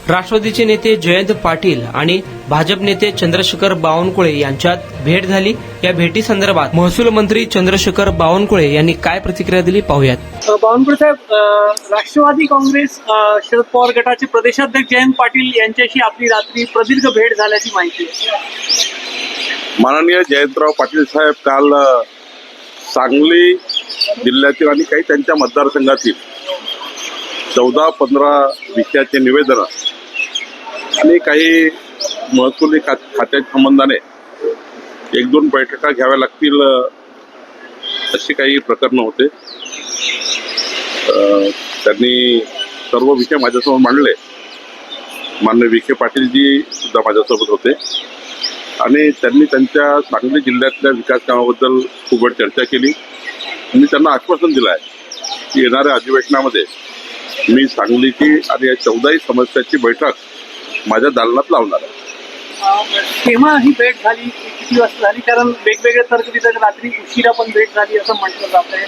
राष्ट्रवादीचे नेते जयंत पाटील आणि भाजप नेते चंद्रशेखर बावनकुळे यांच्यात भेट झाली. या भेटीसंदर्भात महसूल मंत्री चंद्रशेखर बावनकुळे यांनी काय प्रतिक्रिया दिली पाहूयात. बावनकुळे साहेब, राष्ट्रवादी काँग्रेस शरद पवार गटाचे प्रदेशाध्यक्ष जयंत पाटील यांच्याशी आपली रात्री प्रदीर्घ भेट झाल्याची माहिती आहे. माननीय जयंतराव पाटील साहेब काल सांगली जिल्ह्यातील आणि काही त्यांच्या मतदारसंघातील 14-15 विषयाचे निवेदन आणि काही महसुली खात्याच्या संबंधाने 1-2 बैठका घ्याव्या लागतील अशी काही प्रकरणं होते. त्यांनी सर्व विषय माझ्यासमोर मांडले. माननीय विखे पाटीलजी सुद्धा माझ्यासोबत होते आणि त्यांनी त्यांच्या सांगली जिल्ह्यातल्या विकास कामाबद्दल खूप वेळ चर्चा केली. मी त्यांना आश्वासन दिलं आहे की येणाऱ्या अधिवेशनामध्ये मी सांगलीची आणि या 14ही समस्याची बैठक माझ्या दालनात लावणार आहे. केव्हा ही भेट झाली, किती वाजता झाली? कारण वेगवेगळे तर्कवितर्क रात्री उशिरा पण भेट झाली असं म्हटलं जात आहे.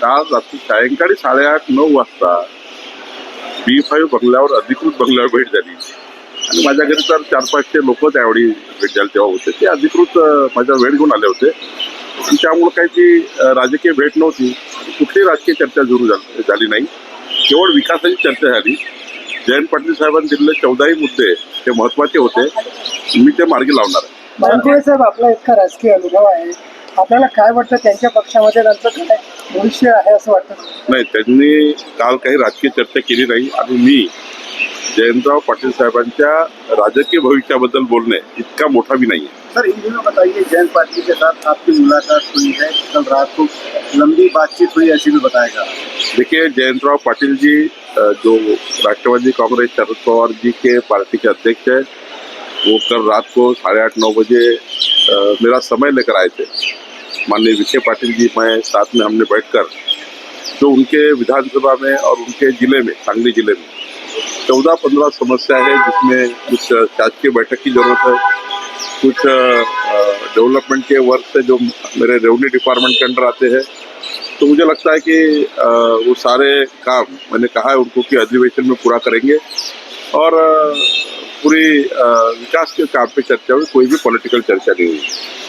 काल रात्री सायंकाळी 8:30-9 वाजता B5 बंगल्यावर, अधिकृत बंगल्यावर भेट झाली आणि माझ्या घरी तर 400-500 लोक त्यावेळी भेट झाली तेव्हा होते. ते अधिकृत माझ्या वेळ घेऊन आले होते. त्यामुळे काही ती राजकीय भेट नव्हती. कुठलीही राजकीय चर्चा सुरू झाली नाही. केवळ विकासाची चर्चा झाली. जयंत पाटील साहेबांनी दिलेले 14ही मुद्दे ते महत्वाचे होते. मी ते मार्गी लावणार आहे. बावनकुळे साहेब, आपला इतका राजकीय अनुभव आहे, आपल्याला काय वाटतं त्यांच्या पक्षामध्ये त्यांचं काय भविष्य आहे असं वाटतं? नाही, त्यांनी काल काही राजकीय चर्चा केली नाही आणि मी जयंतराव पाटील साहेबांच्या राजकीय भविष्याबद्दल बोलणे इतका मोठा भी नहीं है. सर, इन दिनों बताइए, जयंत पाटिल के साथ आपकी मुलाकात हुई है, कल रात को लंबी बातचीत हुई ऐसी भी बताएगा? देखिए, जयंतराव पाटिल जी जो राष्ट्रवादी कांग्रेस शरद पवार जी के पार्टी के अध्यक्ष है, वो कल रात को 8:30-9 बजे मेरा समय लेकर आए थे. माननीय विखे पाटिल जी, मैं साथ में हमने बैठकर जो उनके विधानसभा में और उनके जिले में, सांगली जिले में 14-15 समस्या है जिसमें कुछ शासकीय बैठक की जरूरत है, कुछ डेवलपमेंट के वर्क से जो मेरे रेवेन्यू डिपार्टमेंट के अंडर आते हैं. तो मुझे लगता है कि वो सारे काम मैंने कहा है उनको कि अधिवेशन में पूरा करेंगे और पूरी विकास के काम पे चर्चा हुई. कोई भी पॉलिटिकल चर्चा नहीं हुई.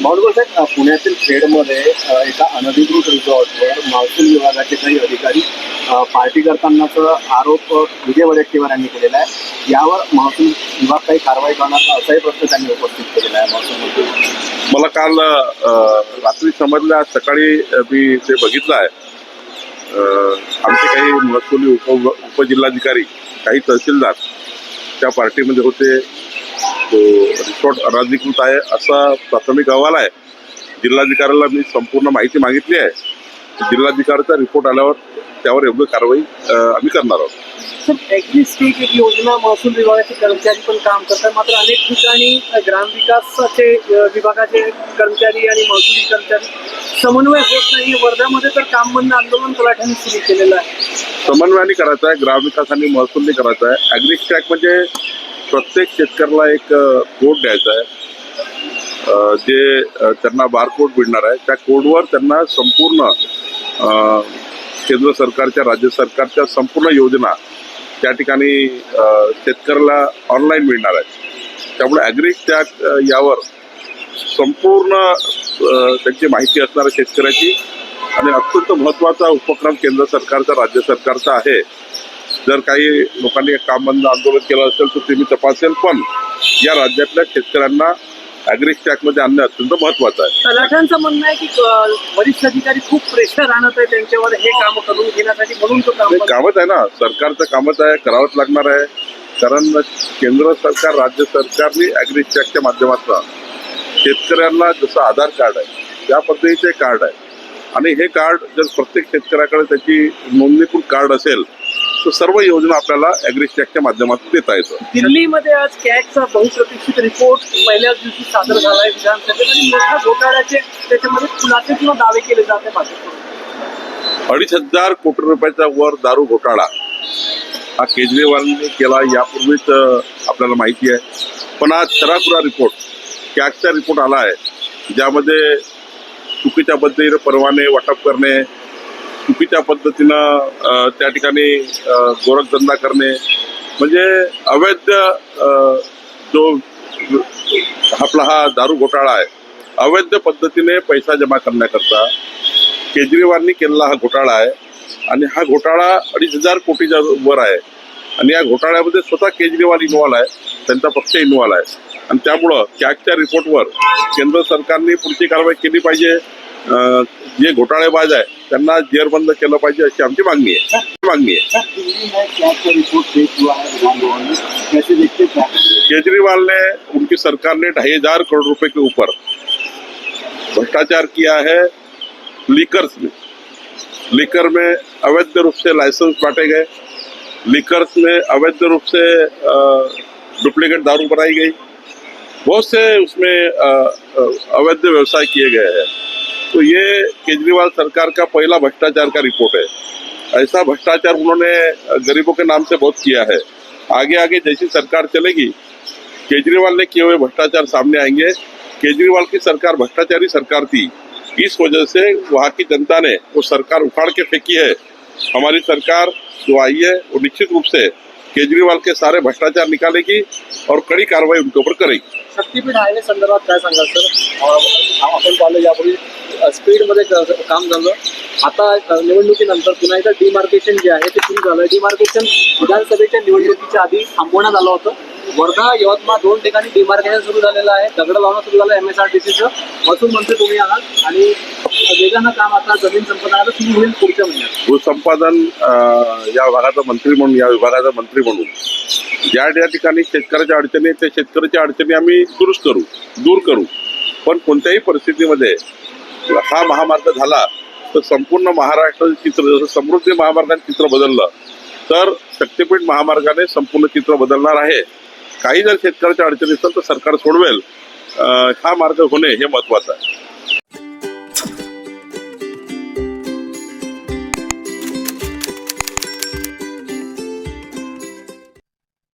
बावनकुळे साहेब, पुण्यातील खेडमध्ये एका अनधिकृत रिसॉर्टवर महसूल विभागाचे काही अधिकारी पार्टी करतानाचा आरोप विजय वडेट्टीवार यांनी केलेला आहे. यावर महसूल विभाग काही कारवाई करणार असाही प्रश्न त्यांनी उपस्थित केलेला आहे. महसूल मला काल रात्री समजलं, आज सकाळी मी ते बघितलं आहे. आमचे काही महसुली उपजिल्हाधिकारी, काही तहसीलदार त्या पार्टीमध्ये होते. तो रिसॉर्ट अनधिकृत आहे असा प्राथमिक अहवाल आहे. जिल्हाधिकाऱ्याला मी संपूर्ण माहिती मागितली आहे. जिल्हाधिकाऱ्याचा रिपोर्ट आल्यावर त्यावर योग्य कारवाई आम्ही करणार आहोत. सर, ॲग्रीस्टेक एक योजना महसूल विभागाचे कर्मचारी पण काम करतात, मात्र अनेक ठिकाणी ग्रामविकासाचे विभागाचे कर्मचारी आणि महसुली कर्मचारी समन्वय होत नाही. वर्ध्यामध्ये तर काम बंद आंदोलन तलाठ्यांनी सुरू केलेलं आहे. समन्वयाने करायचं आहे, ग्रामविकास आणि महसूलने करायचं आहे. ॲग्रीस्टॅक म्हणजे प्रत्येक शेतकऱ्याला एक कोड द्यायचा आहे, जे त्यांना बारकोड मिळणार आहे. त्या कोडवर त्यांना संपूर्ण केंद्र सरकारच्या, राज्य सरकारच्या संपूर्ण योजना त्या ठिकाणी शेतकऱ्याला ऑनलाईन मिळणार आहे. त्यामुळे ॲग्रीस्टॅक यावर संपूर्ण त्यांची माहिती असणार आहे शेतकऱ्याची. आणि अत्यंत महत्त्वाचा उपक्रम केंद्र सरकारचा, राज्य सरकारचा आहे. जर काही लोकांनी काम बंद आंदोलन केलं असेल तर ते मी तपासेल, पण या राज्यातल्या शेतकऱ्यांना ॲग्रीस्टॅकमध्ये आणणं अत्यंत महत्त्वाचं आहे. तलाठ्यांचं म्हणणं आहे की वरिष्ठ अधिकारी खूप प्रेशर आणत आहे त्यांच्यावर हे काम करून घेण्यासाठी, म्हणून तो कामच आहे ना, सरकारचं कामच आहे, करावंच लागणार आहे. कारण केंद्र सरकार, राज्य सरकारने ॲग्रीस्टॅकच्या माध्यमातून शेतकऱ्यांना जसं आधार कार्ड आहे त्या पद्धतीचे कार्ड आहे. आणि हे कार्ड जर प्रत्येक शेतकऱ्याकडे त्याची नोंदणीकृत कार्ड असेल तर सर्व योजना आपल्याला ॲग्रीस्टॅकच्या माध्यमातून देता येतं. दिल्लीमध्ये आज कॅगचा बहुप्रतीक्षित रिपोर्ट पहिल्याच दिवशी सादर झाला आहे विधानसभेत आणि मोठ्या घोटाळ्याचे त्याच्यामध्ये खुलासे किंवा दावे केले जाते भाजपकडून. 2,500 कोटी रुपयाचा वर दारू घोटाळा हा केजरीवालांनी केला यापूर्वीच आपल्याला माहिती आहे. पण आज सरासुरा रिपोर्ट, कॅगचा रिपोर्ट आला आहे, ज्यामध्ये चुकीच्या पद्धतीने परवाने वाटप करणे, चुकीच्या पद्धतीनं त्या ठिकाणी गोरखधंदा करणे, म्हणजे अवैध जो आपला हा दारू घोटाळा आहे, अवैध पद्धतीने पैसा जमा करण्याकरता केजरीवालनी केलेला हा घोटाळा आहे. आणि हा घोटाळा 2,500 कोटीच्या वर आहे. आणि या घोटाळ्यामध्ये स्वतः केजरीवाल इन्व्हॉल्व आहे, त्यांचा पक्ष इन्व्हॉल्व आहे. आणि त्यामुळं कॅगच्या रिपोर्टवर केंद्र सरकारने पुढची कारवाई केली पाहिजे. जे घोटाळेबाज आहे त्यांना जेरबंद केलं पाहिजे अशी आमची मागणी आहे. सर, दिल्ली में कैग का रिपोर्ट पेश हुआ है विधान भवन में, कैसे देखते क्या? केजरीवाल ने, उनकी सरकार ने 2,500 करोड़ रुपए के ऊपर भ्रष्टाचार किया है लीकर्स में। लीकर में अवैध रूप से लाइसेंस बांटे गए, लीकर्स में अवैध रूप से डुप्लीकेट दारू बनाई गई, बहुत से उसमें अवैध व्यवसाय किए गए हैं। तो ये केजरीवाल सरकार का पहला भ्रष्टाचार का रिपोर्ट है। ऐसा भ्रष्टाचार उन्होंने गरीबों के नाम से बहुत किया है। आगे आगे जैसी सरकार चलेगी, केजरीवाल ने किए हुए भ्रष्टाचार सामने आएंगे। केजरीवाल की सरकार भ्रष्टाचारी सरकार थी, इस वजह से वहाँ की जनता ने वो सरकार उखाड़ के फेंकी है। हमारी सरकार जो आई है वो निश्चित रूप से केजरीवाल के सारे भ्रष्टाचार निकालेगी और कड़ी कार्रवाई उनके ऊपर करेगी। शक्तीपीठ हायवे संदर्भात काय सांगाल सर? आपण पाहिलं यापूर्वी स्पीडमध्ये काम झालं, आता निवडणुकीनंतर पुन्हा एकदा डिमार्केशन जे आहे ते सुरू झालं. डिमार्केशन विधानसभेच्या निवडणुकीच्या आधी थांबवण्यात आलं होतं. वर्धा, यवतमाळ 2 ठिकाणी डिमार्केशन सुरू झालेलं आहे. दगड लावणं सुरू झालं MSRTCचं. महसूल मंत्री तुम्ही आहात आणि वेगानं काम आता जमीन संपादनाचं सुरू होईल पुढच्या महिन्यात. भूसंपादन या भागाचा मंत्री म्हणून, या विभागाचा मंत्री म्हणून ज्या ठिकाणी शेतकऱ्याच्या अडचणी आहेत, त्या शेतकऱ्याच्या अडचणी आम्ही दूर करू. पण कोणत्याही परिस्थितीमध्ये हा महामार्ग झाला तर संपूर्ण महाराष्ट्राचं चित्र, जसं समृद्धी महामार्गाने चित्र बदललं तर शक्तीपीठ महामार्गाने संपूर्ण चित्र बदलणार आहे. काही जर शेतकऱ्याच्या अडचणी असेल तर सरकार सोडवेल. हा मार्ग होणे हे महत्वाचं आहे.